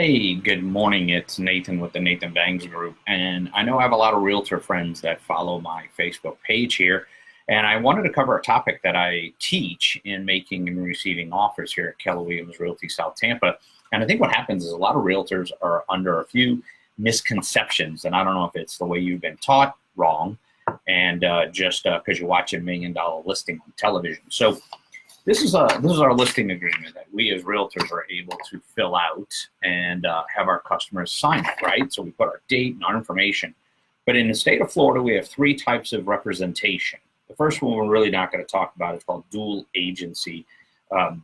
Hey, good morning. It's Nathan with the Nathan Bangs Group. And I know I have a lot of realtor friends that follow my Facebook page here. And I wanted to cover a topic that I teach in making and receiving offers here at Keller Williams Realty South Tampa. And I think what happens is a lot of realtors are under a few misconceptions. And I don't know if it's the way you've been taught wrong and just because you watch $1 million listing on television. So this is our listing agreement that we as realtors are able to fill out and have our customers sign it, right? So we put our date and our information. But in the state of Florida, we have three types of representation. The first one we're really not going to talk about is called dual agency. No,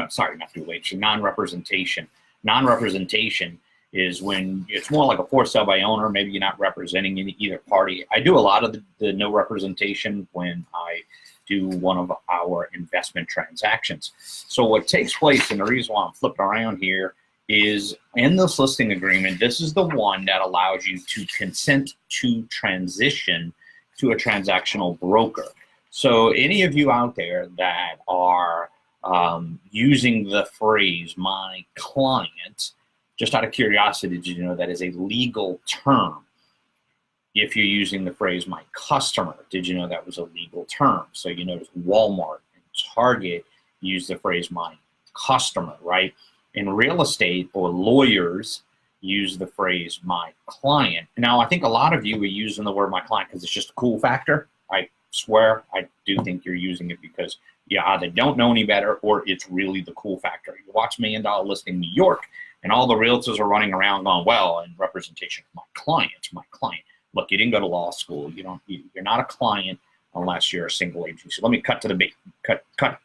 sorry, not dual agency, non-representation. Non-representation is when it's more like a for sale by owner. Maybe you're not representing either party. I do a lot of the no representation when I do one of our investment transactions. So what takes place, and the reason why I'm flipping around here, is in this listing agreement, this is the one that allows you to consent to transition to a transactional broker. So any of you out there that are using the phrase "my client," just out of curiosity, did you know that is a legal term? If you're using the phrase "my customer," did you know that was a legal term? So you notice Walmart and Target use the phrase "my customer," right? In real estate, or lawyers use the phrase "my client." Now, I think a lot of you are using the word "my client" because it's just a cool factor. I swear, I do think you're using it because you either don't know any better or it's really the cool factor. You watch $1 Million Listing New York, and all the realtors are running around going, well, in representation of my client. Look, you didn't go to law school. You're not a client unless you're a single agent. So let me cut to the bait. Cut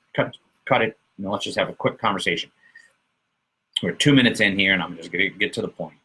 it. Let's just have a quick conversation. We're 2 minutes in here, and I'm just going to get to the point.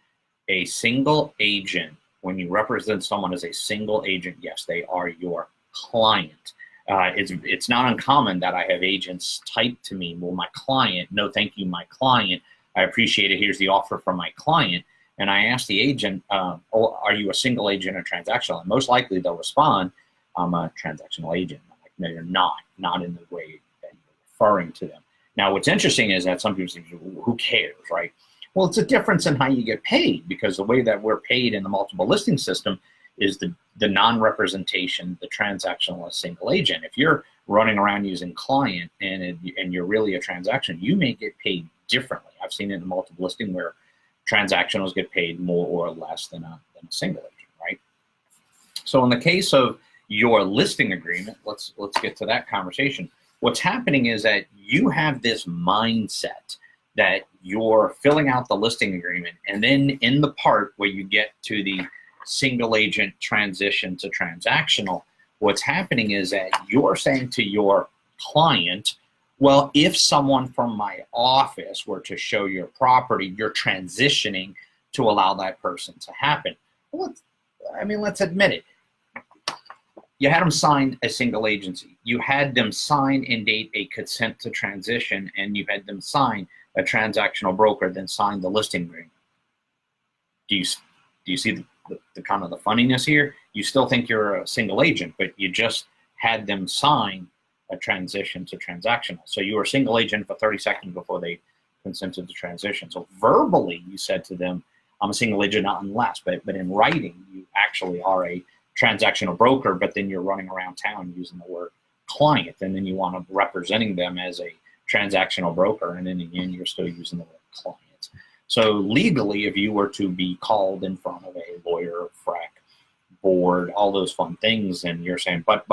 A single agent, when you represent someone as a single agent, yes, they are your client. It's not uncommon that I have agents type to me, well, my client, no, thank you, my client. I appreciate it. Here's the offer from my client. And I ask the agent, are you a single agent or transactional? And most likely they'll respond, I'm a transactional agent. I'm like, no, you're not in the way that you're referring to them. Now, what's interesting is that some people say, who cares, right? Well, it's a difference in how you get paid, because the way that we're paid in the multiple listing system is the non-representation, the transactional, a single agent. If you're running around using client and you're really a transaction, you may get paid differently. I've seen it in multiple listing where transactionals get paid more or less than a single agent, right? So in the case of your listing agreement, let's get to that conversation. What's happening is that you have this mindset that you're filling out the listing agreement, and then in the part where you get to the single agent transition to transactional, what's happening is that you're saying to your client, well, if someone from my office were to show your property, you're transitioning to allow that person to happen. Well, let's admit it. You had them sign a single agency. You had them sign and date a consent to transition, and you had them sign a transactional broker, then sign the listing agreement. Do you see the kind of the funniness here? You still think you're a single agent, but you just had them sign a transition to transactional. So you were a single agent for 30 seconds before they consented to transition. So verbally, you said to them, I'm a single agent, not unless, but in writing, you actually are a transactional broker, but then you're running around town using the word client, and then you want to representing them as a transactional broker, and then again, you're still using the word client. So legally, if you were to be called in front of a lawyer, frac, board, all those fun things, and you're saying, but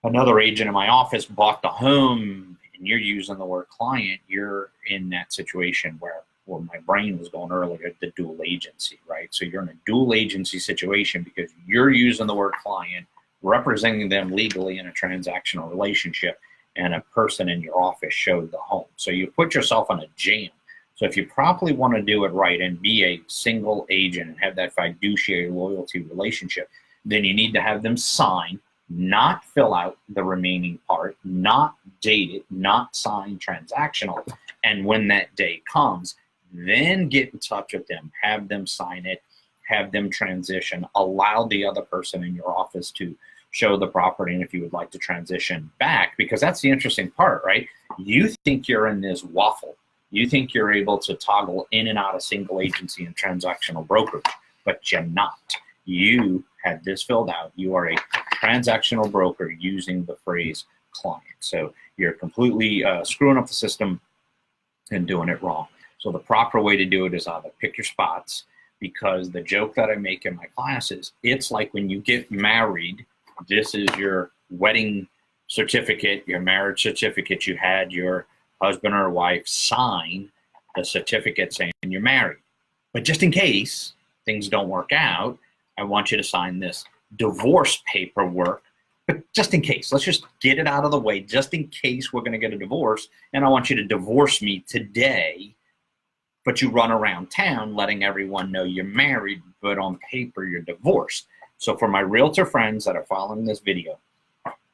another agent in my office bought the home, and you're using the word client, you're in that situation where my brain was going earlier, the dual agency, right? So you're in a dual agency situation because you're using the word client, representing them legally in a transactional relationship, and a person in your office showed the home. So you put yourself in a jam. So if you properly want to do it right and be a single agent and have that fiduciary loyalty relationship, then you need to have them sign, not fill out the remaining part, not date it, not sign transactional. And when that day comes, then get in touch with them, have them sign it, have them transition, allow the other person in your office to show the property and if you would like to transition back, because that's the interesting part, right? You think you're in this waffle. You think you're able to toggle in and out of single agency and transactional brokerage, but you're not. You had this filled out. You are a transactional broker using the phrase client. So you're completely screwing up the system and doing it wrong. So the proper way to do it is either pick your spots, because the joke that I make in my classes, it's like when you get married, this is your wedding certificate, your marriage certificate. You had your husband or wife sign the certificate saying you're married. But just in case things don't work out, I want you to sign this divorce paperwork. But just in case, let's just get it out of the way, just in case we're going to get a divorce, and I want you to divorce me today. But you run around town letting everyone know you're married, but on paper you're divorced. So for my realtor friends that are following this video,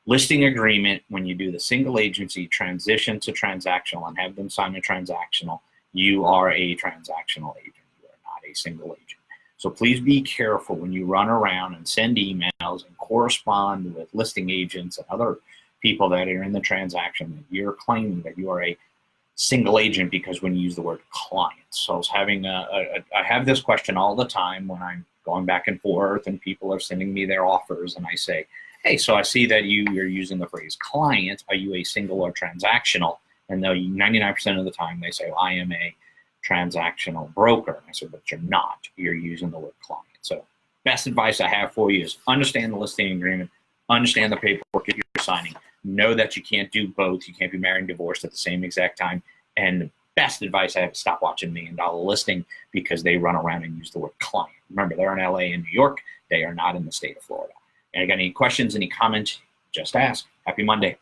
listing agreement, when you do the single agency transition to transactional and have them sign a transactional, you are a transactional agent. You are not a single agent. So please be careful when you run around and send emails and correspond with listing agents and other people that are in the transaction that you're claiming that you are a single agent, because when you use the word client. So I was having I have this question all the time when I'm going back and forth and people are sending me their offers, and I say, hey, so I see that you're using the phrase client. Are you a single or transactional? And 99% of the time they say, well, I am a transactional broker. And I said, but you're not. You're using the word client. So best advice I have for you is understand the listing agreement, understand the paperwork that you're signing. Know that you can't do both. You can't be married and divorced at the same exact time. And the best advice I have is stop watching $1 Million Listing, because they run around and use the word client. Remember, they're in LA and New York. They are not in the state of Florida. And I got any questions, any comments, just ask. Happy Monday.